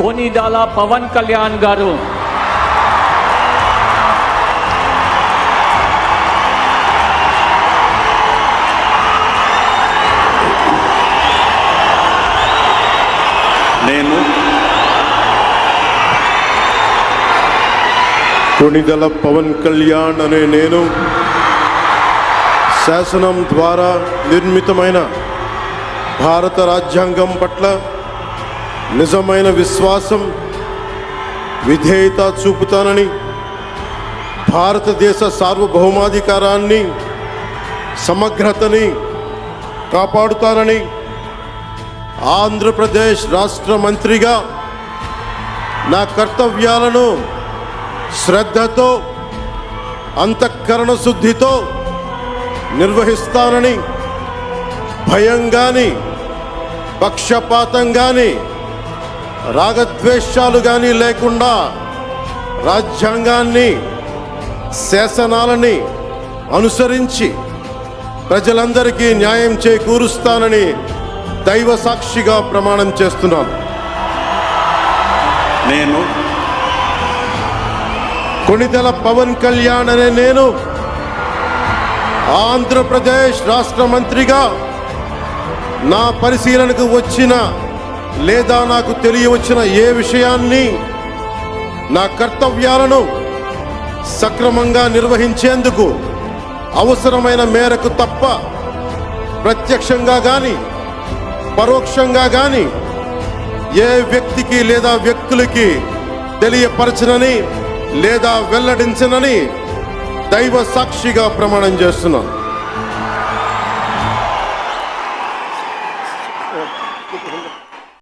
కొనిదెల పవన్ కళ్యాణ్ గారు. నేను కొనిదెల పవన్ కళ్యాణ్ అనే నేను శాసనం ద్వారా నిర్మితమైన భారత రాజ్యాంగం పట్ల నిజమైన విశ్వాసం, విధేయత చూపుతానని, భారతదేశ సార్వభౌమాధికారాన్ని, సమగ్రతని కాపాడుతానని, ఆంధ్రప్రదేశ్ రాష్ట్ర మంత్రిగా నా కర్తవ్యాలను శ్రద్ధతో, అంతఃకరణ శుద్ధితో నిర్వహిస్తానని, భయం కానీ, పక్షపాతం కానీ, రాగద్వేషాలు కానీ లేకుండా రాజ్యాంగాన్ని, శాసనాలని అనుసరించి ప్రజలందరికీ న్యాయం చేకూరుస్తానని దైవ సాక్షిగా ప్రమాణం చేస్తున్నాను. నేను కొనిదెల పవన్ కళ్యాణ్ అనే నేను ఆంధ్రప్రదేశ్ రాష్ట్ర మంత్రిగా నా పరిశీలనకు వచ్చిన లేదా నాకు తెలియవచ్చిన ఏ విషయాన్ని, నా కర్తవ్యాలను సక్రమంగా నిర్వహించేందుకు అవసరమైన మేరకు తప్ప ప్రత్యక్షంగా కానీ పరోక్షంగా కానీ ఏ వ్యక్తికి లేదా వ్యక్తులకి తెలియపరచనని లేదా వెల్లడించనని దైవ సాక్షిగా ప్రమాణం చేస్తున్నాను.